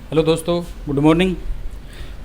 Hello दोस्तों, good morning.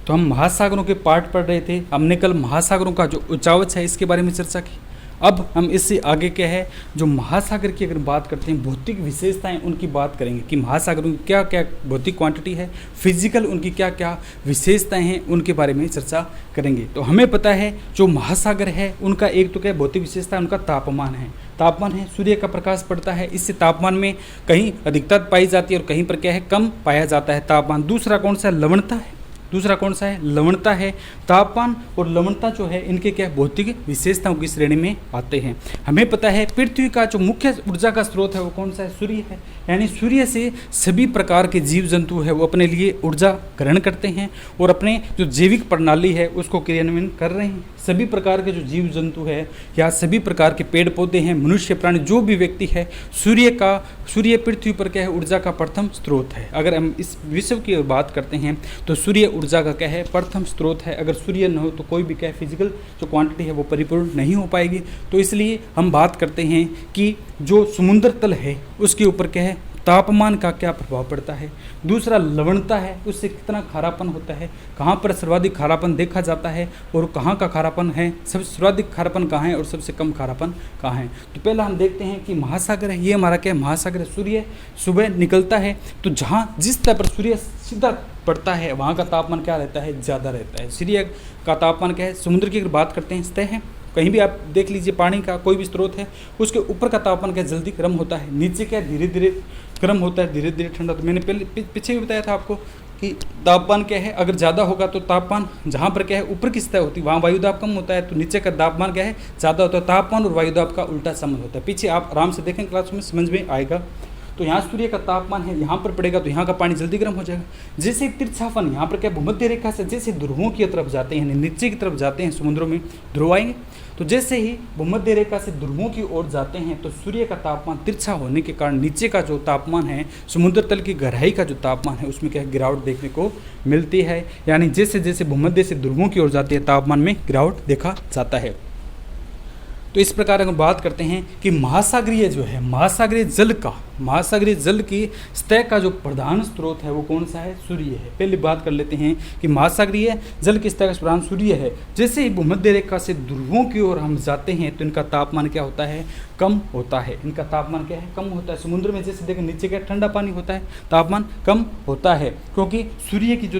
तो हम महासागरों के पार्ट पढ़ रहे थे। हमने कल महासागरों का जो उच्चावच है इसके बारे में चर्चा की। अब हम इससे आगे क्या है, जो महासागर की अगर बात करते हैं, भौतिक विशेषताएं उनकी बात करेंगे कि महासागरों की क्या क्या भौतिक क्वांटिटी है, फिजिकल उनकी क्या क्या विशेषताएं हैं, उनके बारे में चर्चा करेंगे। तो हमें पता है जो महासागर है उनका एक तो क्या भौतिक विशेषता है, उनका तापमान है। तापमान है, सूर्य का प्रकाश पड़ता है, इससे तापमान में कहीं अधिकता पाई जाती है और कहीं पर क्या है, कम पाया जाता है तापमान। दूसरा कौन सा है, लवणता है। दूसरा कौन सा है, लवणता है। तापमान और लवणता जो है इनके क्या भौतिक विशेषताओं की श्रेणी में आते हैं। हमें पता है पृथ्वी का जो मुख्य ऊर्जा का स्रोत है वो कौन सा है, सूर्य है। यानी सूर्य से सभी प्रकार के जीव जंतु है वो अपने लिए ऊर्जा ग्रहण करते हैं और अपने जो जैविक प्रणाली है उसको क्रियान्वयन कर रहे हैं। सभी प्रकार के जो जीव जंतु है या सभी प्रकार के पेड़ पौधे हैं, मनुष्य प्राणी, जो भी व्यक्ति है, सूर्य पृथ्वी पर क्या है, ऊर्जा का प्रथम स्रोत है। अगर हम इस विश्व की बात करते हैं तो सूर्य ऊर्जा का क्या है, प्रथम स्रोत है। अगर सूर्य न हो तो कोई भी क्या है, फिजिकल जो क्वांटिटी है वो परिपूर्ण नहीं हो पाएगी। तो इसलिए हम बात करते हैं कि जो समुद्र तल है उसके ऊपर क्या है, तापमान का क्या प्रभाव पड़ता है। दूसरा लवणता है, उससे कितना खारापन होता है, कहाँ पर सर्वाधिक खारापन देखा जाता है और कहाँ का खारापन है, सबसे सर्वाधिक खारापन कहाँ है और सबसे कम खारापन कहाँ है। तो पहला हम देखते हैं कि महासागर है, ये हमारा क्या महासागर है। सूर्य सुबह निकलता है तो जहाँ जिस स्तर पर सूर्य सीधा पड़ता है वहाँ का तापमान क्या रहता है, ज़्यादा रहता है। सूर्य का तापमान क्या है, समुद्र की अगर बात करते हैं सतह है, कहीं भी आप देख लीजिए पानी का कोई भी स्रोत है, उसके ऊपर का तापमान क्या जल्दी गर्म होता है, नीचे क्या धीरे धीरे गर्म होता है, धीरे धीरे ठंडा। तो मैंने पहले पीछे भी बताया था आपको कि तापमान क्या है, अगर ज़्यादा होगा तो तापमान जहाँ पर क्या है ऊपर की सतह होती है वहाँ वायुदाब कम होता है, तो नीचे का तापमान क्या है, ज़्यादा होता है। तापमान और वायुदाब का उल्टा संबंध होता है। पीछे आप आराम से देखें क्लास में, समझ में आएगा। तो यहाँ सूर्य का तापमान है, यहाँ पर पड़ेगा तो यहाँ का पानी जल्दी गर्म हो जाएगा। जैसे तिरछापन यहाँ पर क्या भूमध्य रेखा से जैसे ध्रुवों की तरफ जाते हैं, नीचे की तरफ जाते हैं, समुद्रों में ध्रुव आएंगे, तो जैसे ही भूमध्य रेखा से ध्रुवों की ओर जाते हैं तो सूर्य का तापमान तिरछा होने के कारण नीचे का जो तापमान है, समुद्र तल की गहराई का जो तापमान है, उसमें क्या गिरावट देखने को मिलती है। यानी जैसे जैसे भूमध्य से ध्रुवों की ओर जाती है तापमान में गिरावट देखा जाता है। तो इस प्रकार हम बात करते हैं कि महासागरीय जो है, महासागरीय जल की सतह का जो प्रधान स्रोत है वो कौन सा है, सूर्य है। पहले बात कर लेते हैं कि महासागरीय जल की सतह का प्रधान सूर्य है। जैसे ही भूमध्य रेखा से ध्रुवों की ओर हम जाते हैं तो इनका तापमान क्या होता है, कम होता है। इनका तापमान क्या है, कम होता है। समुद्र में जैसे देखें नीचे क्या ठंडा पानी होता है, तापमान कम होता है क्योंकि सूर्य की जो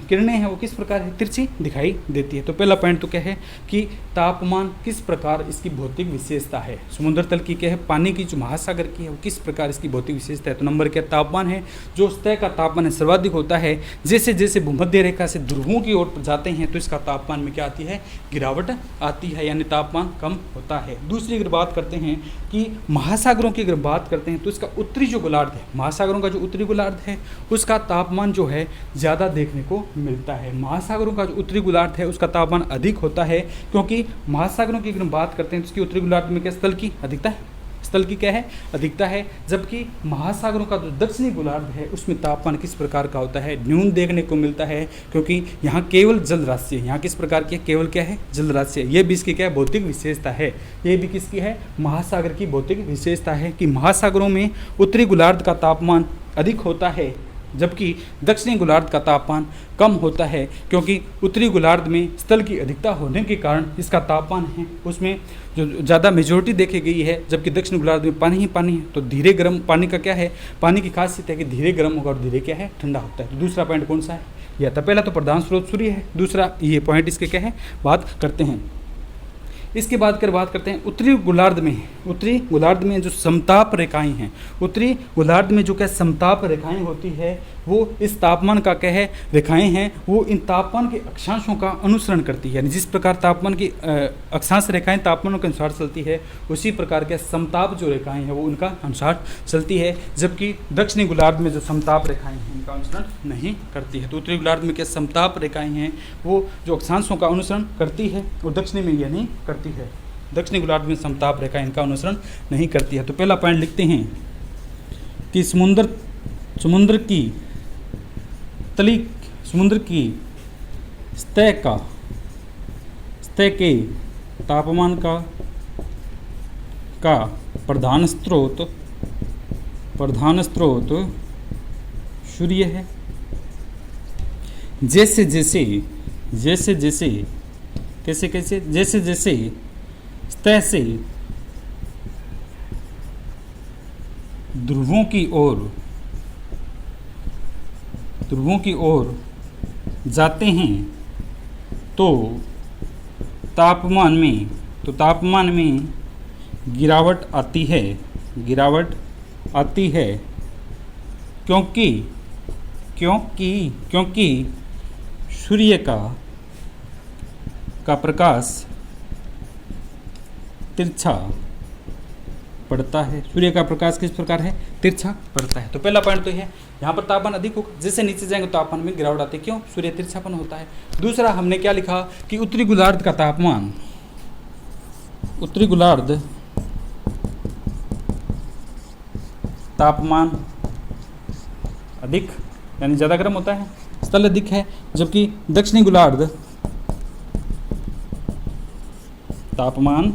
किरणें हैं वो किस प्रकार है, तिरछी दिखाई देती है। तो पहला पॉइंट तो क्या है कि तापमान किस प्रकार इसकी भौतिक विशेषता है, समुद्र तल की क्या है, पानी की जो महासागर की है वो किस प्रकार इसकी भौतिक विशेषता है। तो नंबर क्या, तापमान है। जो सतह का तापमान है सर्वाधिक होता है जैसे जैसे भूमध्य रेखा से ध्रुवों की ओर जाते हैं तो इसका तापमान में क्या आती है, गिरावट आती है, यानी तापमान कम होता है। दूसरी अगर बात करते हैं कि महासागरों की अगर बात करते हैं तो इसका उत्तरी जो गोलार्ध है, महासागरों का जो उत्तरी गोलार्ध है उसका तापमान जो है ज़्यादा देखने को मिलता है। महासागरों का जो उत्तरी गोलार्ध है उसका तापमान अधिक होता है क्योंकि महासागरों की अगर हम बात करते हैं तो इसकी उत्तरी गोलार्ध में क्या स्थल की अधिकता है, स्थल की क्या है, अधिकता है। जबकि महासागरों का जो दक्षिणी गोलार्ध है उसमें तापमान किस प्रकार का होता है, न्यून देखने को मिलता है क्योंकि यहाँ केवल जल राशि है। यहाँ किस प्रकार की है, केवल क्या है, जल राशि है। ये भी इसकी क्या है, भौतिक विशेषता है। ये भी किसकी है, महासागर की भौतिक विशेषता है कि महासागरों में उत्तरी गोलार्ध का तापमान अधिक होता है जबकि दक्षिणी गोलार्ध का तापमान कम होता है क्योंकि उत्तरी गोलार्ध में स्थल की अधिकता होने के कारण इसका तापमान है उसमें जो ज़्यादा मेजोरिटी देखी गई है, जबकि दक्षिण गोलार्ध में पानी ही पानी है। तो धीरे गर्म पानी का क्या है, पानी की खासियत है कि धीरे गर्म होगा और धीरे क्या है, ठंडा होता है। तो दूसरा पॉइंट कौन सा है, यह था। पहला तो प्रधान स्रोत सूर्य है, दूसरा ये पॉइंट इसके क्या है, बात करते हैं। इसके बाद कर बात करते हैं उत्तरी गोलार्ध में जो समताप रेखाएं हैं, उत्तरी गोलार्ध में जो क्या समताप रेखाएं होती है वो इस तापमान का क्या है, रेखाएं हैं, वो इन तापमान के अक्षांशों का अनुसरण करती है। यानी जिस प्रकार तापमान की अक्षांश रेखाएं तापमानों के अनुसार चलती है उसी प्रकार के समताप जो रेखाएं हैं वो उनका अनुसार चलती है। जबकि दक्षिणी गोलार्ध में जो समताप रेखाएं हैं इनका अनुसरण नहीं करती है। तो उत्तरी गोलार्ध में क्या समताप रेखाएं हैं वो जो अक्षांशों का अनुसरण करती है और दक्षिणी में यह नहीं करती है। दक्षिणी गोलार्ध में समताप रेखा इनका अनुसरण नहीं करती है। तो पहला पॉइंट लिखते हैं कि समुद्र की सतह के तापमान का प्रधान स्रोत सूर्य है। जैसे जैसे जैसे जैसे कैसे कैसे जैसे जैसे तैसे ध्रुवों की ओर जाते हैं तो तापमान में गिरावट आती है क्योंकि सूर्य का प्रकाश तिरछा पड़ता है। सूर्य का प्रकाश किस प्रकार है? तिरछा पड़ता है। तो पहला पॉइंट तो है, यहाँ पर तापमान अधिक होगा, जैसे नीचे जाएंगे तो तापमान में गिरावट आती है। क्यों? सूर्य तिरछापन होता है। दूसरा हमने क्या लिखा कि उत्तरी गोलार्ध का तापमान, उत्तरी गोलार्ध तापमान अधिक यानी ज़्यादा गर्म होता है, स्थल अधिक है, जबकि दक्षिणी गोलार्ध तापमान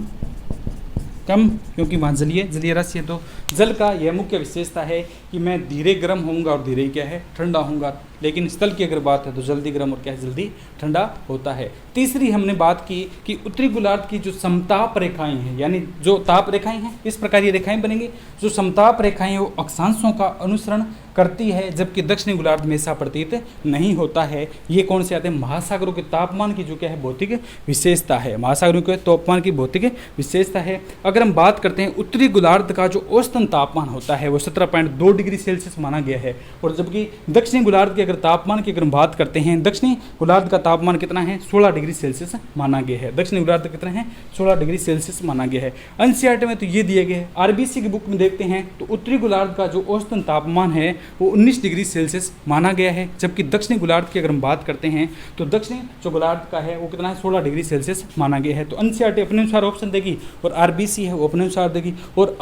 कम, क्योंकि वहाँ जलीय राशि है। तो जल का यह मुख्य विशेषता है कि मैं धीरे गर्म होऊंगा और धीरे क्या है ठंडा होऊंगा, लेकिन स्थल की अगर बात है तो जल्दी गर्म और क्या है जल्दी ठंडा होता है। तीसरी हमने बात की कि उत्तरी गोलार्ध की जो समताप रेखाएं हैं, यानी जो ताप रेखाएं हैं, इस प्रकार ये रेखाएं बनेंगी। जो समताप रेखाएं हैं वो अक्षांशों का अनुसरण करती है, जबकि दक्षिणी गोलार्ध में ऐसा प्रतीत नहीं होता है। ये कौन से आते हैं? महासागरों के तापमान की जो क्या है भौतिक विशेषता है, महासागरों के तापमान की भौतिक विशेषता है। अगर हम बात करते हैं उत्तरी गोलार्ध का जो औसतन तापमान होता है वो 17.2 डिग्री सेल्सियस माना गया है, और जबकि दक्षिणी गोलार्ध के अगर तापमान की अगर हम बात करते हैं, दक्षिणी गोलार्ध का तापमान कितना है? 16 डिग्री सेल्सियस माना गया है। दक्षिणी गोलार्ध कितना है? 16 डिग्री सेल्सियस माना गया है। एनसीईआरटी में तो ये दिए गए हैं। आरबीसी की बुक में देखते हैं तो उत्तरी गोलार्ध का जो औसतन तापमान है वो 19 डिग्री सेल्सियस माना गया है, जबकि दक्षिणी गोलार्ध की अगर हम बात करते हैं तो दक्षिणी जो गोलार्ध का है वो कितना है? 16 डिग्री सेल्सियस माना गया है। तो एनसीईआरटी अपने अनुसार ऑप्शन देगी और आरबीसी है वो अपने अनुसार देगी। और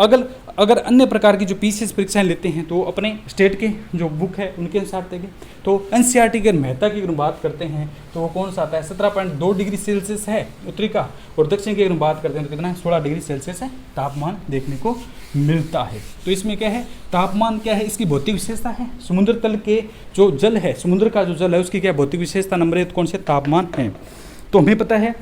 अगर अन्य प्रकार की जो पीसीएस परीक्षाएं लेते हैं तो अपने स्टेट के जो बुक है उनके अनुसार देंगे। तो एनसीईआरटी के मेहता की अगर बात करते हैं तो वो कौन सा आता है? 17.2 डिग्री सेल्सियस है उत्तरी का, और दक्षिण की अगर बात करते हैं तो कितना है? 16 डिग्री सेल्सियस है तापमान देखने को मिलता है। तो इसमें क्या है? तापमान क्या है? इसकी भौतिक विशेषता है। समुद्र तल के जो जल है, समुद्र का जो जल है उसकी क्या भौतिक विशेषता? नंबर 1 कौन से? तापमान है। तो हमें पता है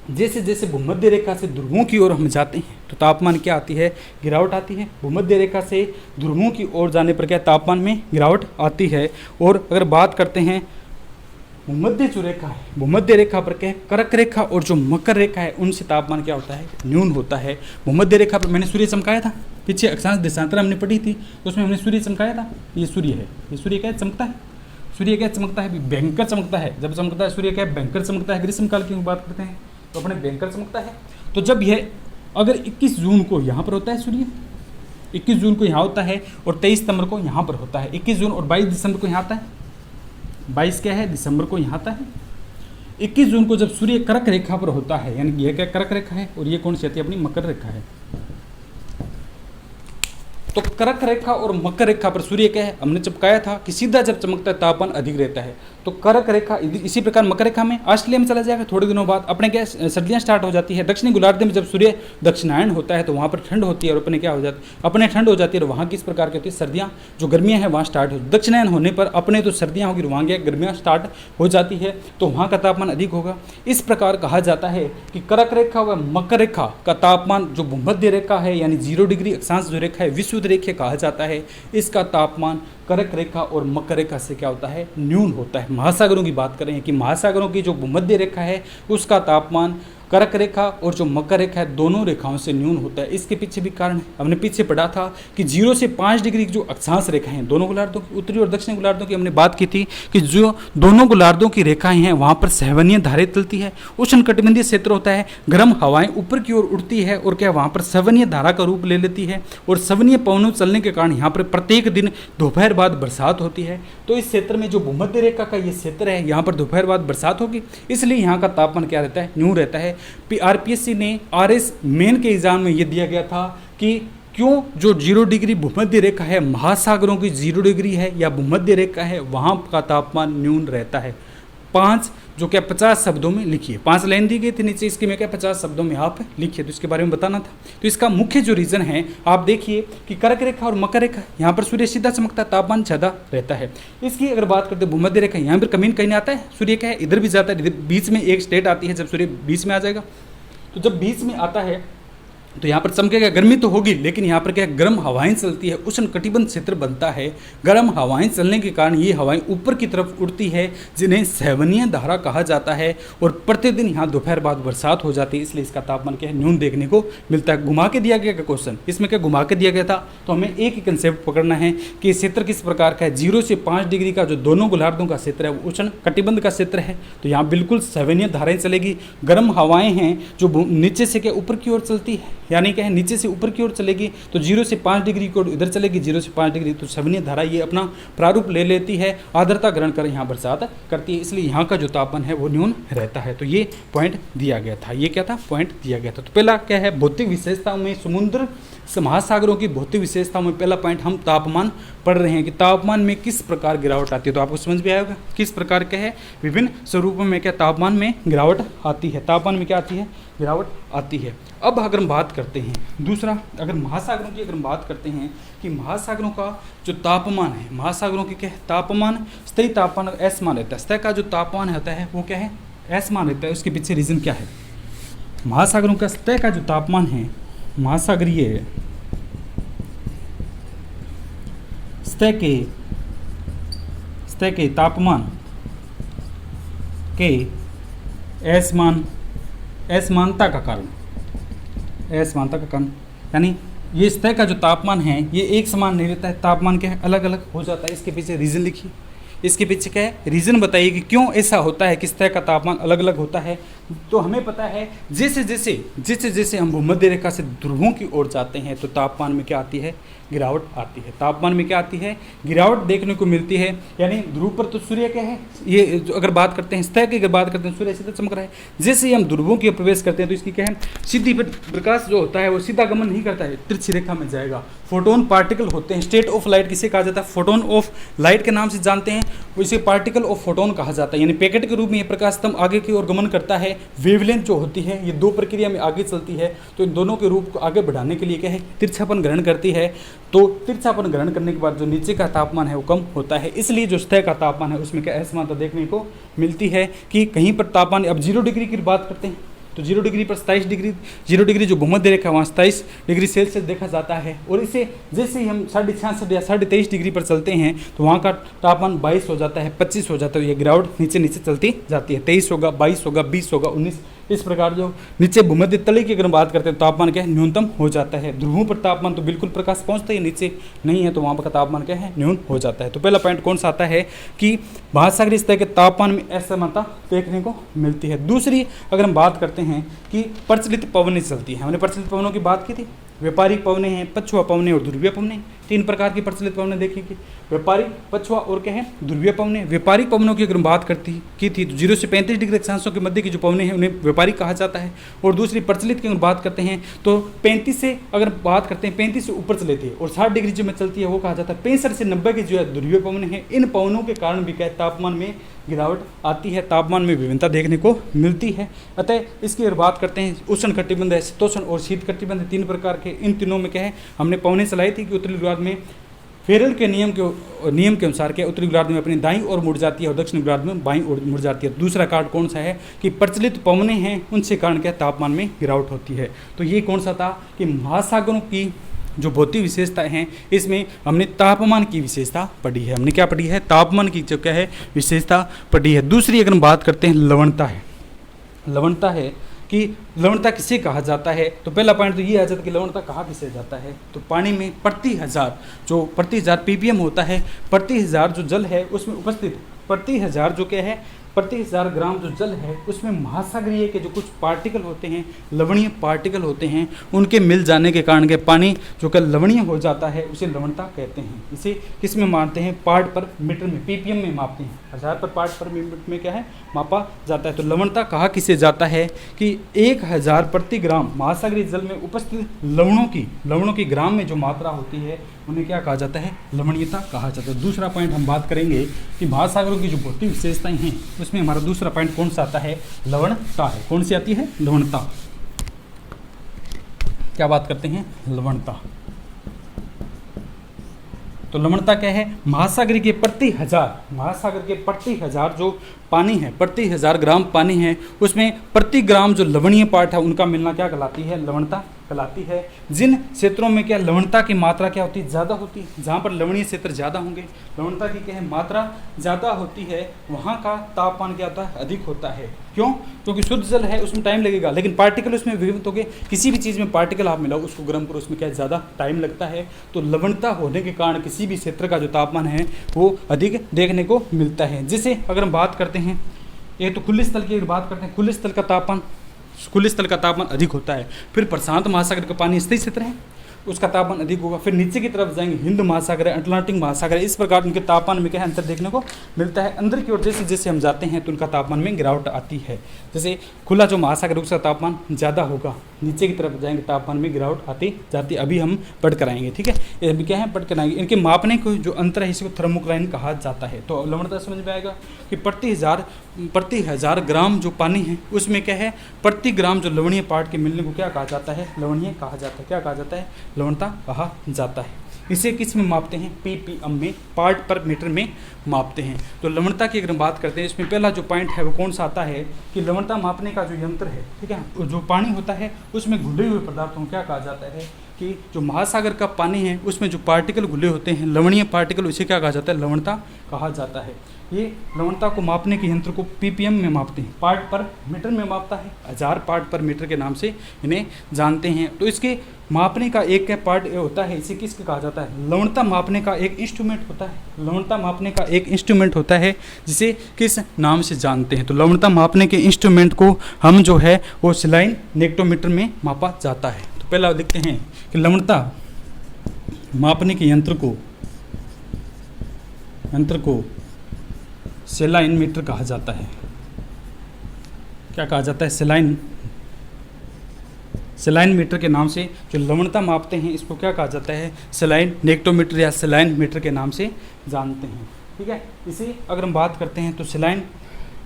जैसे जैसे भूमध्य रेखा से ध्रुवों की ओर हम जाते हैं तो तापमान क्या आती है? गिरावट आती है। भूमध्य रेखा से ध्रुवों की ओर जाने पर क्या तापमान में गिरावट आती है। और अगर बात करते हैं भूमध्य जो रेखा है, भूमध्य रेखा पर क्या है? कर्क रेखा और जो मकर रेखा है उनसे तापमान क्या होता है? न्यून होता है। भूमध्य रेखा पर मैंने सूर्य चमकाया था, पीछे अक्षांश देशांतर हमने पढ़ी थी तो उसमें हमने सूर्य चमकाया था। ये सूर्य है, ये सूर्य क्या चमकता है? सूर्य क्या चमकता है? भयंकर चमकता है। जब चमकता है सूर्य क्या भयंकर चमकता है। ग्रीष्म काल की बात करते हैं तो अपने भयंकर चमकता है। तो जब यह अगर 21 जून को यहाँ पर होता है सूर्य, 21 जून को यहाँ होता है और 23 सितंबर को यहाँ पर होता है। 21 जून और 22 दिसंबर को यहाँ आता है। 22 क्या है? दिसंबर को यहाँ आता है। 21 जून को जब सूर्य कर्क रेखा पर होता है, यानी यह क्या कर्क रेखा है और ये कौन सी आती है? अपनी मकर रेखा है। तो कर्क रेखा और मकर रेखा पर सूर्य क्या है? हमने चमकाया था कि सीधा जब चमकता है तापमान अधिक रहता है। तो कर्क रेखा, इसी प्रकार मकर रेखा में ऑस्ट्रेलिया में चला जाएगा थोड़े दिनों बाद, अपने क्या सर्दियां स्टार्ट हो जाती है। दक्षिणी गोलार्ध में जब सूर्य दक्षिणायन होता है तो वहाँ पर ठंड होती है और अपने क्या हो जाती है? अपने ठंड हो जाती है और वहाँ किस प्रकार की होती है? सर्दियाँ, जो गर्मियाँ हैं वहाँ स्टार्ट हो। दक्षिणायन होने पर अपने तो सर्दियाँ होगी, वहाँ क्या गर्मियाँ स्टार्ट हो जाती है तो वहाँ का तापमान अधिक होगा। इस प्रकार कहा जाता है कि कर्क रेखा व मकर रेखा का तापमान जो भूमध्य रेखा है यानी 0 डिग्री अक्षांश जो रेखा है विषुवत रेखा कहा जाता है, इसका तापमान कर्क रेखा और मकर रेखा से क्या होता है? न्यून होता है। महासागरों की बात करें कि महासागरों की जो भूमध्य रेखा है उसका तापमान कर्क रेखा और जो मकर रेखा है दोनों रेखाओं से न्यून होता है। इसके पीछे भी कारण है, हमने पीछे पढ़ा था कि 0 से 5 डिग्री की जो अक्षांश रेखाएं हैं दोनों गोलार्धों की, उत्तरी और दक्षिणी गोलार्धों की, हमने बात की थी कि जो दोनों गोलार्धों की रेखाएं हैं वहाँ पर सहवनीय धाराएं चलती है। उष्णकटिबंधीय क्षेत्र होता है, गर्म हवाएं ऊपर की ओर उड़ती है और क्या वहाँ पर सवनीय धारा का रूप ले लेती है, और सवनीय पवनों चलने के कारण यहाँ पर प्रत्येक दिन दोपहर बाद बरसात होती है। तो इस क्षेत्र में जो भूमध्य रेखा का ये क्षेत्र है यहाँ पर दोपहर बाद बरसात होगी, इसलिए यहाँ का तापमान क्या रहता है? न्यून रहता है। आरपीएससी ने आरएस मेन के एग्जाम में ये दिया गया था कि क्यों जो 0 डिग्री भूमध्य रेखा है, महासागरों की 0 डिग्री है या भूमध्य रेखा है, वहाँ का तापमान न्यून रहता है। 5 जो क्या 50 शब्दों में लिखिए। 5 लाइन दी गई थी नीचे, इसके में क्या 50 शब्दों में आप लिखिए, तो इसके बारे में बताना था। तो इसका मुख्य जो रीज़न है आप देखिए कि कर्क रेखा और मकर रेखा, यहाँ पर सूर्य सीधा चमकता है, तापमान ज़्यादा रहता है। इसकी अगर बात करते हैं भूमध्य रेखा, यहाँ पर कहीं कहीं आता है, सूर्य क्या है इधर भी जाता है, इधर बीच में एक स्टेट आती है, जब सूर्य बीच में आ जाएगा, तो जब बीच में आता है तो यहाँ पर चमकेगा, गर्मी तो होगी, लेकिन यहाँ पर क्या गर्म हवाएं चलती है, उष्ण कटिबंध क्षेत्र बनता है। गर्म हवाएं चलने के कारण ये हवाएं ऊपर की तरफ उड़ती है, जिन्हें सेवनीय धारा कहा जाता है, और प्रतिदिन यहाँ दोपहर बाद बरसात हो जाती है, इसलिए इसका तापमान क्या है न्यून देखने को मिलता है। घुमा के दिया गया क्वेश्चन, इसमें क्या घुमा के दिया गया था, तो हमें एक ही कंसेप्ट पकड़ना है कि क्षेत्र किस प्रकार का है। 0 से 5 डिग्री का जो दोनों गोलार्धों का क्षेत्र है वो उष्ण कटिबंध का क्षेत्र है, तो यहाँ बिल्कुल सेवनीय धाराएं चलेगी। गर्म हवाएं हैं जो नीचे से क्या ऊपर की ओर चलती है, यानी क्या है नीचे से ऊपर की ओर चलेगी, तो 0 से 5 डिग्री को इधर चलेगी, 0 से 5 डिग्री, तो सेवनीय धारा ये अपना प्रारूप ले लेती है, आर्द्रता ग्रहण कर यहाँ बरसात करती है, इसलिए यहाँ का जो तापमान है वो न्यून रहता है। तो ये पॉइंट दिया गया था, ये क्या था पॉइंट दिया गया था। तो पहला क्या है भौतिक विशेषताओं में समुद्र महासागरों की भौतिक विशेषताओं में पहला पॉइंट हम तापमान पढ़ रहे हैं कि तापमान में किस प्रकार गिरावट आती है। तो आपको समझ में आएगा किस प्रकार के है, विभिन्न स्वरूपों में क्या तापमान में गिरावट आती है, तापमान में क्या आती है गिरावट आती है। अब अगर हम बात करते हैं दूसरा, अगर महासागरों की अगर हम बात करते हैं कि महासागरों का जो तापमान है, महासागरों की क्या है तापमान, स्थायी तापमान असमान रहता है, सतह का जो तापमान होता है वो क्या है असमान रहता है। उसके पीछे रीजन क्या है, महासागरों का सतह का जो तापमान है, महासागरीय सतह के तापमान के असमानता का कारण, यानी ये सतह का जो तापमान है ये एक समान नहीं रहता है, तापमान क्या है अलग अलग हो जाता है। इसके पीछे रीज़न लिखिए, इसके पीछे क्या है रीज़न बताइए कि क्यों ऐसा होता है कि सतह का तापमान अलग अलग होता है। तो हमें पता है जैसे जैसे हम भूमध्य रेखा से ध्रुवों की ओर जाते हैं तो तापमान में क्या आती है गिरावट आती है, तापमान में क्या आती है गिरावट देखने को मिलती है। यानी ध्रुव पर तो सूर्य क्या है, ये जो अगर बात करते हैं सतह की अगर बात करते हैं सूर्य सीधा चमक रहा है, जैसे ही हम ध्रुवों की ओर प्रवेश करते हैं तो इसकी क्या है सीधी प्रकाश जो होता है वो सीधा गमन नहीं करता है, तिरछी रेखा में जाएगा। फोटोन पार्टिकल होते हैं, स्टेट ऑफ लाइट किसे कहा जाता है, फोटोन ऑफ लाइट के नाम से जानते हैं, इसे पार्टिकल ऑफ फोटोन कहा जाता है। यानी पैकेट के रूप में ये प्रकाश स्तंभ आगे की ओर गमन करता है। वेवलेंथ जो होती है ये दो प्रक्रिया में आगे चलती है, तो इन दोनों के रूप को आगे बढ़ाने के लिए क्या है तिरछापन ग्रहण करती है। तो तिरछापन ग्रहण करने के बाद जो नीचे का तापमान है वो कम होता है, इसलिए जो सतह का तापमान है उसमें क्या असमानता देखने को मिलती है कि कहीं पर तापमान, अब 0 डिग्री की बात करते हैं तो 0 डिग्री पर 27 डिग्री, 0 डिग्री जो भूमध्य रेखा वहाँ 27 डिग्री सेल्सियस देखा जाता है। और इसे जैसे ही हम 66.5 या 23.5 डिग्री पर चलते हैं तो वहाँ का तापमान 22 हो जाता है, 25 हो जाता है। ये गिरावट नीचे नीचे चलती जाती है, 23 होगा, 22 होगा, 20 होगा, 19, इस प्रकार जो नीचे भूमध्य तले की अगर बात करते हैं तापमान क्या है न्यूनतम हो जाता है। ध्रुवों पर तापमान तो बिल्कुल प्रकाश पहुँचता ही नीचे नहीं है, तो वहाँ पर तापमान क्या है न्यून हो जाता है। तो पहला पॉइंट कौन सा आता है कि महासागरीय सतह के तापमान में असमानता देखने को मिलती है। दूसरी अगर हम बात करते हैं कि प्रचलित पवनें चलती हैं, हमने प्रचलित पवनों की बात की थी, व्यापारिक पवनें हैं, पछुआ पवनें और ध्रुवीय पवनें, 3 प्रकार की प्रचलित पवनें देखेंगे, व्यापारिक, पछुआ और क्या है ध्रुवीय पवनें। व्यापारिक पवनों की अगर हम बात की थी तो 0 से 35 डिग्री अक्षांशों के मध्य की जो पवनें हैं उन्हें व्यापारिक कहा जाता है। और दूसरी प्रचलित की अगर बात करते हैं तो 35 से अगर बात करते हैं 35 से ऊपर चलेती है और 60 डिग्री जो में चलती है वो कहा जाता है। 65 से 90 की जो है ध्रुवीय पवनें हैं। इन पवनों के कारण भी क्या तापमान में गिरावट आती है, तापमान में विभिन्नता देखने को मिलती है। अतः इसकी अगर बात करते हैं उष्ण कटिबंध है, शीतोष्ण और शीत कटिबंध 3 प्रकार के, इन तीनों में क्या है हमने पवनें चलाई थी कि उत्तरी गोलार्ध में फेरल के नियम के अनुसार क्या उत्तरी गोलार्ध में अपनी दाईं ओर मुड़ जाती है और दक्षिण गोलार्ध में बाईं ओर मुड़ जाती है। दूसरा कार्ड कौन सा है कि प्रचलित पवनें हैं, उनसे कारण क्या तापमान में गिरावट होती है। तो ये कौन सा था कि महासागरों की जो भौतिक विशेषताएं हैं इसमें हमने तापमान की विशेषता पढ़ी है। हमने क्या पढ़ी है तापमान की जो क्या है विशेषता पढ़ी है। दूसरी अगर हम बात करते हैं लवणता है, लवणता है कि लवणता किसे कहा जाता है। तो पहला पॉइंट तो ये आ जाता है कि लवणता कहाँ किसे जाता है, तो पानी में प्रति हजार ppm होता है, प्रति हजार जो जल है उसमें उपस्थित प्रति हजार जो क्या है प्रति 1000 ग्राम जो जल है उसमें महासागरीय के जो कुछ पार्टिकल होते हैं, लवणीय पार्टिकल होते हैं, उनके मिल जाने के कारण के पानी जो कि लवणीय हो जाता है उसे लवणता कहते हैं। इसे किस में मानते हैं पार्ट पर मीटर में, ppm में मापते हैं, 1000 पर पार्ट पर मिनट में क्या है मापा जाता है। तो लवणता कहा किसे जाता है कि 1000 प्रति ग्राम महासागरीय जल में उपस्थित लवणों की ग्राम में जो मात्रा होती है उन्हें क्या कहा जाता है लवणीयता कहा जाता है। दूसरा पॉइंट हम बात करेंगे कि महासागरों की जो भौतिक विशेषताएं हैं उसमें हमारा दूसरा पॉइंट कौन सा आता है? लवणता है। कौन सी आती है? लवणता। क्या बात करते हैं? लवणता। तो लवणता क्या है? महासागर के प्रति हजार जो पानी है, प्रति 1000 ग्राम पानी है, उसमें प्रति ग्राम जो लवणीय पार्ट है उनका मिलना क्या कहलाती है? लवणता कहलाती है। जिन क्षेत्रों में क्या लवणता की मात्रा क्या होती है? ज़्यादा होती है। जहाँ पर लवणीय क्षेत्र ज़्यादा होंगे, लवणता की क्या है? मात्रा ज़्यादा होती है, वहाँ का तापमान क्या होता है? अधिक होता है। क्यों? क्योंकि शुद्ध जल है, उसमें टाइम लगेगा, लेकिन पार्टिकल उसमें विघटित हो गए। किसी भी चीज़ में पार्टिकल आप मिलाओ, उसको गर्म करो, उसमें क्या ज़्यादा टाइम लगता है। तो लवणता होने के कारण किसी भी क्षेत्र का जो तापमान है वो अधिक देखने को मिलता है। जैसे अगर हम बात करते हैं, ये तो खुले स्थल की बात करते हैं, खुले स्थल का तापमान अधिक होता है। फिर प्रशांत महासागर का पानी स्थिर क्षेत्र है, उसका तापमान अधिक होगा। फिर नीचे की तरफ जाएंगे, हिंद महासागर है, अटलांटिक महासागर है, इस प्रकार उनके तापमान में क्या है? अंतर देखने को मिलता है। अंदर की ओर जैसे जैसे हम जाते हैं तो उनका तापमान में गिरावट आती है। जैसे खुला जो महासागर है उसका तापमान ज़्यादा होगा, नीचे की तरफ जाएंगे तापमान में गिरावट आती जाती। अभी हम पढ़ कराएंगे, ठीक है? ये अभी क्या है? पढ़ कराएंगे। इनके मापने को जो अंतर है इसको थर्मोक्लाइन कहा जाता है। तो लवणता समझ में आएगा कि प्रति हजार ग्राम जो पानी है उसमें क्या है? प्रति ग्राम जो लवणीय पार्ट के मिलने को क्या कहा जाता है? लवणीय कहा जाता है। क्या कहा जाता है? लवणता कहा जाता है। इसे किस में मापते हैं? पीपीएम में, पार्ट पर मीटर में मापते हैं। तो लवणता की अगर हम बात करते हैं, इसमें पहला जो पॉइंट है वो कौन सा आता है कि लवणता मापने का जो यंत्र है, ठीक है, जो पानी होता है उसमें घुले हुए पदार्थों को क्या कहा जाता है कि जो महासागर का पानी है उसमें जो पार्टिकल घुले होते हैं, लवणीय पार्टिकल, उसे क्या कहा जाता है? लवणता कहा जाता है। ये लवणता को मापने के यंत्र को पीपीएम में मापते हैं, पार्ट पर मीटर में मापता है। 1000 पार्ट पर मीटर के नाम से इन्हें जानते हैं। तो इसके मापने का एक पार्ट होता है, इसे किसके कहा जाता है? लवणता मापने का एक इंस्ट्रूमेंट होता है। लवणता मापने का एक इंस्ट्रूमेंट होता है जिसे किस नाम से जानते हैं? तो लवणता मापने के इंस्ट्रूमेंट को हम जो है वो सलाइन नेक्टोमीटर में मापा जाता है। तो पहला देखते हैं कि लवणता मापने के यंत्र को सेलाइन मीटर कहा जाता है। क्या कहा जाता है? सेलाइन मीटर के नाम से जो लवणता मापते हैं इसको क्या कहा जाता है? सेलाइन नेक्टोमीटर या सेलाइन मीटर के नाम से जानते हैं, ठीक है? इसी अगर हम बात करते हैं तो सेलाइन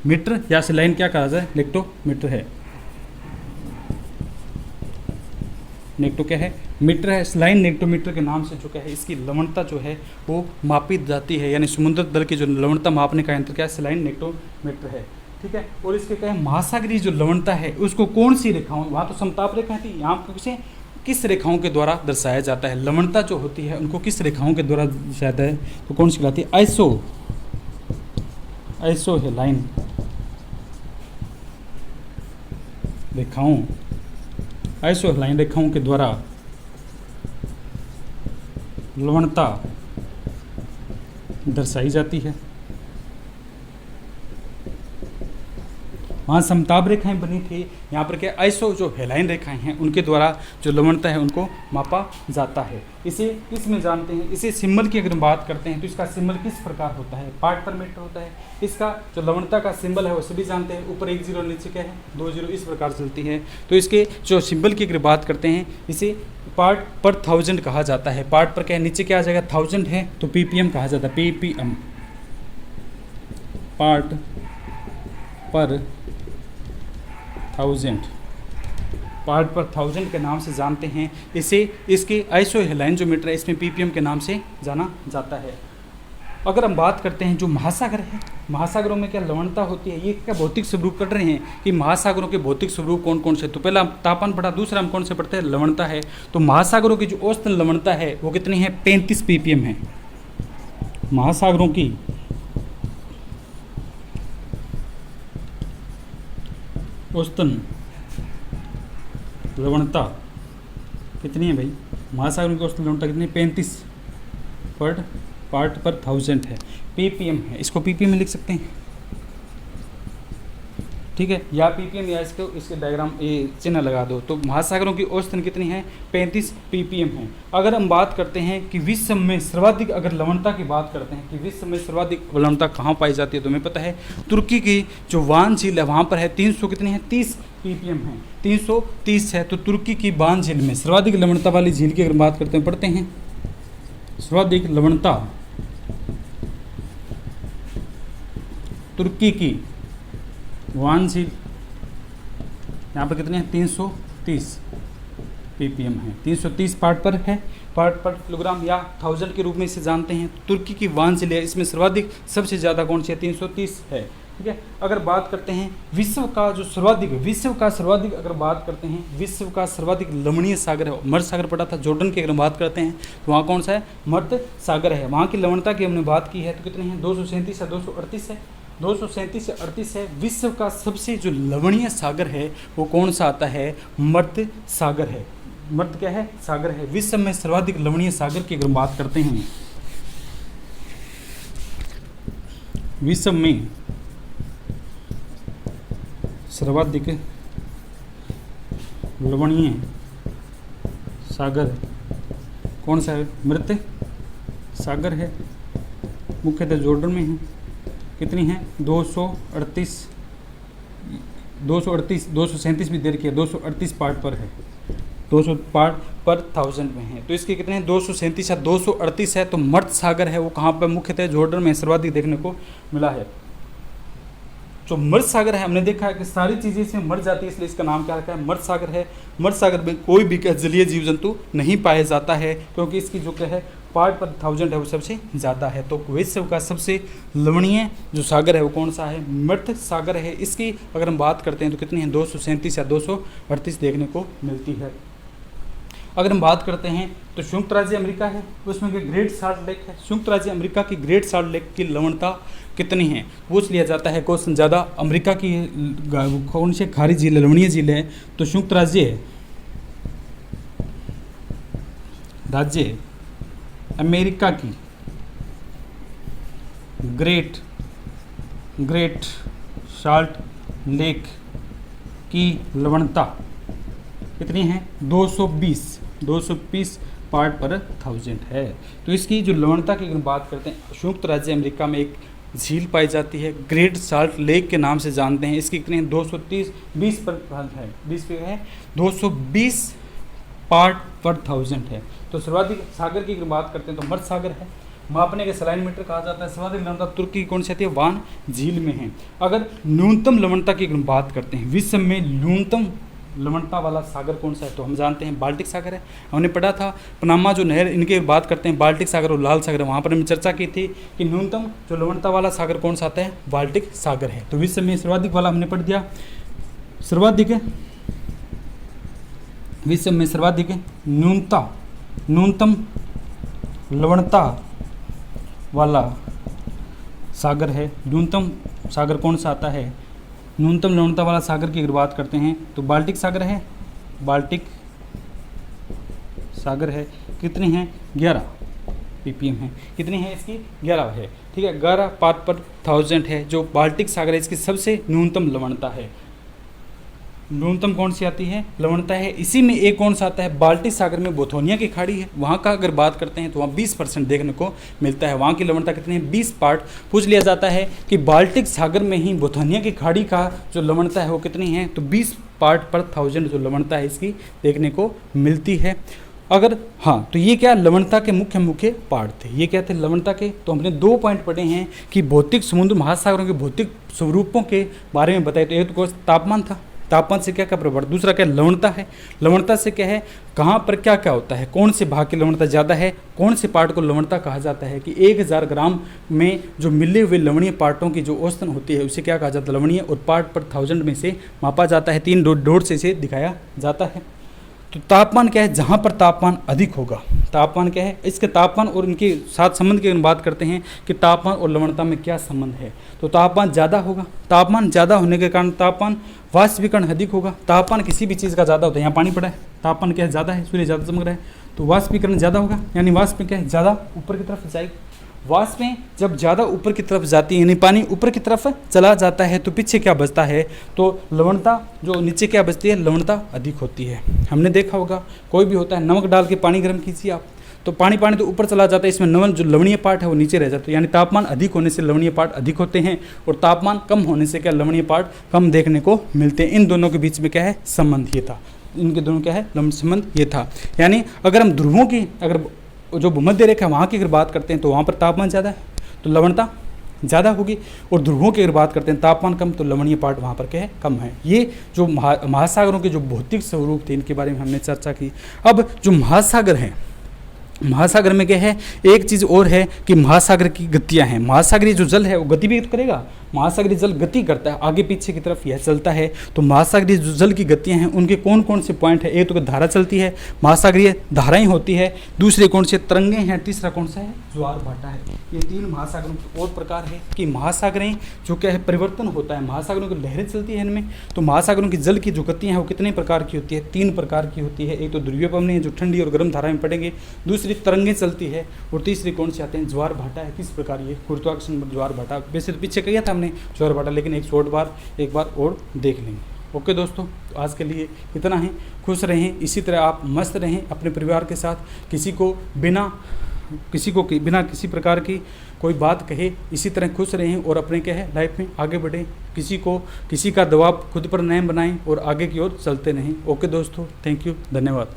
मीटर या सेलाइन क्या कहा जाए? नेक्टोमीटर है। नेक्टो क्या है? मीटर है। सेलाइन नेक्टोमीटर के नाम से जो क्या है इसकी लवणता जो है वो मापी जाती है, यानी समुद्र तल की जो लवणता मापने का यंत्र क्या है? सेलाइन नेक्टोमीटर है, ठीक है? और इसके क्या है? महासागरीय जो लवणता है उसको कौन सी रेखाओं, वहाँ तो समताप रेखा थी, यहाँ पर किस रेखाओं के द्वारा दर्शाया जाता है? लवणता जो होती है उनको किस रेखाओं के द्वारा दर्शाया है? तो कौन सी कहलाती है? आइसो है लाइन रेखाओं, आइसोलाइन रेखाओं के द्वारा लवणता दर्शाई जाती है। वहाँ समताप रेखाएं बनी थी, यहाँ पर क्या आइसो जो हेलाइन रेखाएं हैं उनके द्वारा जो लवणता है उनको मापा जाता है। इसे किस में जानते हैं? इसे सिंबल की अगर हम बात करते हैं तो इसका सिंबल किस प्रकार होता है? पार्ट पर मीटर होता है। इसका जो लवणता का सिंबल है वो सभी जानते हैं, ऊपर 1 0 नीचे क्या है 2 0, इस प्रकार चलती है। तो इसके जो सिंबल की अगर बात करते हैं इसे पार्ट पर 1000 कहा जाता है। पार्ट पर क्या है? नीचे क्या आ जाएगा? 1000 है तो पीपीएम कहा जाता है। पीपीएम पार्ट पर 1000, पार्ट पर 1000 के नाम से जानते हैं इसे। इसके आइसोहेलाइन जो मीटर है इसमें पीपीएम के नाम से जाना जाता है। अगर हम बात करते हैं जो महासागर है, महासागरों में क्या लवणता होती है? ये क्या भौतिक स्वरूप पढ़ रहे हैं कि महासागरों के भौतिक स्वरूप कौन कौन से? तो पहला तापमान पढ़ा, दूसरा हम कौन से पढ़ते हैं? लवणता है। तो महासागरों की जो औसतन लवणता है वो कितनी है? 35 पीपीएम है। महासागरों की औसतन लवणता कितनी है भाई? महासागरों की औसतन लवणता कितनी है? 35 पार्ट पर 1000 है। पीपीएम है, इसको पीपीएम में लिख सकते हैं, ठीक है? या पीपीएम या इसके डायग्राम ये चिन्ह लगा दो। तो महासागरों की औसतन कितनी है? 35 पीपीएम है। अगर हम बात करते हैं कि विश्व में सर्वाधिक, अगर लवणता की बात करते हैं कि विश्व में सर्वाधिक लवणता कहाँ पाई जाती है, तो हमें पता है तुर्की की जो वान झील है वहाँ पर है 300 कितनी है? 30 पीपीएम है, 330 है। तो तुर्की की वान झील में सर्वाधिक लवणता वाली झील की अगर बात करते हैं, पढ़ते हैं सर्वाधिक लवणता तुर्की की वान झील यहाँ पर कितने हैं 330 ppm है, 330 पार्ट पर किलोग्राम या 1000 के रूप में इसे जानते हैं। तुर्की की वान झील है, इसमें सर्वाधिक सबसे ज़्यादा कौन सी है 330 है। ठीक है, अगर बात करते हैं विश्व का सर्वाधिक अगर बात करते हैं विश्व का सर्वाधिक लवणीय सागर है, मर्द सागर पड़ा था जॉर्डन की, अगर बात करते हैं तो वहाँ कौन सा है मर्द सागर है। वहाँ की लवणता की हमने बात की है तो कितने हैं 237 या 238 है, 237 या 38 है। विश्व का सबसे जो लवणीय सागर है वो कौन सा आता है मर्द सागर है। मर्द क्या है सागर है। विश्व में सर्वाधिक लवणीय सागर की अगर बात करते हैं, विश्व में सर्वाधिक लवणीय सागर कौन सा है मृत सागर है, मुख्यतः जॉर्डन में है। कितनी है 237 भी दे रखी है, 238 पार्ट पर है, 200 पार्ट पर 1000 में है। तो इसके कितने हैं 237 या 238 है। तो मर्द सागर है वो कहाँ पर मुख्यतः जॉर्डन में सर्वाधिक देखने को मिला है। जो मर्द सागर है हमने देखा है कि सारी चीज़ें इसमें मर जाती है, इसलिए इसका नाम क्या रखा है मर्द सागर है। मर्द सागर में कोई भी जलीय जीव जंतु नहीं पाया जाता है क्योंकि इसकी जो क्या है पार्ट पर 1000 है वो सबसे ज़्यादा है। तो विश्व का सबसे लवणीय जो सागर है वो कौन सा है मर्द सागर है। इसकी अगर हम बात करते हैं तो कितनी है 237 या 238 देखने को मिलती है। अगर हम बात करते हैं तो संयुक्त राज्य अमेरिका है, उसमें ग्रेट साल्ट लेक है। संयुक्त राज्य अमेरिका की ग्रेट साल्ट लेक की लवणता कितनी है पूछ लिया जाता है क्वेश्चन। ज़्यादा अमेरिका की कौन से खारी झील लवणीय झील है तो संयुक्त राज्य अमेरिका की ग्रेट साल्ट लेक की लवणता कितनी है 220 पार्ट पर 1000 है। तो इसकी जो लवणता की अगर बात करते हैं, संयुक्त राज्य अमेरिका में एक झील पाई जाती है ग्रेट साल्ट लेक के नाम से जानते हैं। इसकी कितने 220 पर है, 20 पे है 220 पार्ट पर 1000 है। तो सर्वाधिक सागर की अगर बात करते हैं तो मर्द सागर है, मापने के सलाइन मीटर कहा जाता है। सर्वाधिक लवणता तुर्की की कौन सी आती है वान झील में है। अगर न्यूनतम लवणता की अगर बात करते हैं, विश्व में न्यूनतम लवणता वाला सागर कौन सा है तो हम जानते हैं बाल्टिक सागर है। हमने पढ़ा था पनामा जो नहर इनके बात करते हैं बाल्टिक सागर और लाल सागर, वहाँ पर हमने चर्चा की थी कि न्यूनतम जो लवणता वाला सागर कौन सा आता है बाल्टिक सागर है। तो विश्व में सर्वाधिक वाला हमने पढ़ दिया, विश्व में सर्वाधिक न्यूनतम लवणता वाला सागर है। न्यूनतम सागर कौन सा आता है, न्यूनतम लवणता वाला सागर की अगर बात करते हैं तो बाल्टिक सागर है। बाल्टिक सागर है, कितनी है 11 ppm है, कितनी है इसकी 11 है। ठीक है, 11 पार्ट पर 1000 है जो बाल्टिक सागर है, इसकी सबसे न्यूनतम लवणता है। न्यूनतम कौन सी आती है लवणता है। इसी में एक कौन सा आता है बाल्टिक सागर में बोथोनिया की खाड़ी है, वहाँ का अगर बात करते हैं तो वहाँ 20% देखने को मिलता है। वहाँ की लवणता कितनी है 20 पार्ट। पूछ लिया जाता है कि बाल्टिक सागर में ही बोथोनिया की खाड़ी का जो लवणता है वो कितनी है तो 20 पार्ट पर 1000 जो लवणता है इसकी देखने को मिलती है। अगर हाँ तो ये क्या लवणता के मुख्य पार्ट थे, ये क्या थे लवणता के। तो हमने 2 पॉइंट पढ़े हैं कि भौतिक समुद्र महासागरों के भौतिक स्वरूपों के बारे में बताए। तो एक तो तापमान था, तापमान से क्या क्या प्रभाव, दूसरा क्या लवणता है, लवणता से क्या है कहाँ पर क्या क्या होता है, कौन से भाग की लवणता ज़्यादा है, कौन से पार्ट को लवणता कहा जाता है। कि 1000 ग्राम में जो मिले हुए लवणीय पार्टों की जो औसतन होती है उसे क्या कहा जाता है लवणीय, और पार्ट पर 1000 में से मापा जाता है, 3 डॉट से इसे दिखाया जाता है। तो तापमान क्या है, जहाँ पर तापमान अधिक होगा, तापमान क्या है, इसके तापमान और इनके साथ संबंध की बात करते हैं कि तापमान और लवणता में क्या संबंध है। तो तापमान ज़्यादा होगा, तापमान ज़्यादा होने के कारण तापमान वाष्पीकरण अधिक होगा। तापमान किसी भी चीज़ का ज़्यादा होता है, यहाँ पानी पड़ा है, तापमान क्या है ज़्यादा है, सूर्य ज़्यादा चमक रहा है तो वाष्पीकरण ज़्यादा होगा, यानी वाष्प क्या है ज़्यादा ऊपर की तरफ जाएगी। वाष्पें जब ज़्यादा ऊपर की तरफ जाती है यानी पानी ऊपर की तरफ चला जाता है तो पीछे क्या बचता है तो लवणता जो नीचे क्या बचती है लवणता अधिक होती है। हमने देखा होगा कोई भी होता है नमक डाल के पानी गर्म कीजिए आप तो पानी तो ऊपर चला जाता है, इसमें नमक जो लवणीय पार्ट है वो नीचे रह जाता है। यानी तापमान अधिक होने से लवणीय पार्ट अधिक होते हैं और तापमान कम होने से क्या लवणीय पार्ट कम देखने को मिलते हैं। इन दोनों के बीच में क्या है संबंध ये था, इनके दोनों क्या है संबंध ये था। यानी अगर हम ध्रुवों की अगर जो भूमध्य रेखा वहाँ की अगर बात करते हैं तो वहाँ पर तापमान ज़्यादा है तो लवणता ज़्यादा होगी। और ध्रुवों की अगर बात करते हैं तापमान कम, तो लवणीय पार्ट वहाँ पर क्या है, कम है। ये जो महासागरों के जो भौतिक स्वरूप थे इनके बारे में हमने चर्चा की। अब जो महासागर हैं, महासागर में क्या है, एक चीज़ और है कि महासागर की गतियाँ हैं। महासागरीय जो जल है वो गति भी तो करेगा, महासागरीय जल गति करता है, आगे पीछे की तरफ यह चलता है। तो महासागरीय जो जल की गतियाँ हैं उनके कौन कौन से पॉइंट है, एक तो धारा चलती है, महासागरीय धाराएं होती है, दूसरे कौन से तरंगे हैं, तीसरा कौन सा है, ज्वार भाटा है। ये 3 महासागरों के और प्रकार है कि महासागरें जो क्या है परिवर्तन होता है, महासागरों की लहरें चलती है इनमें। तो महासागरों की जल की जो गतियाँ हैं वो कितने प्रकार की होती है, 3 प्रकार की होती है। एक तो ध्रुवीय पवनें जो ठंडी और गर्म धाराएं पड़ेंगे, दूसरी तरंगें चलती है, और तीसरी कौन से आते हैं, ज्वार भाटा है। किस प्रकार ये गुरुत्वाकर्षण ज्वार भाटा, वैसे तो पीछे किया था हमने ज्वार भाटा, लेकिन एक बार और देख लेंगे। ओके दोस्तों, तो आज के लिए इतना ही। खुश रहें, इसी तरह आप मस्त रहें अपने परिवार के साथ, किसी को बिना किसी प्रकार की कोई बात कहे इसी तरह खुश रहें और अपने क्या है लाइफ में आगे बढ़ें। किसी का दबाव खुद पर न बनाएं और आगे की ओर चलते रहें। ओके दोस्तों, थैंक यू, धन्यवाद।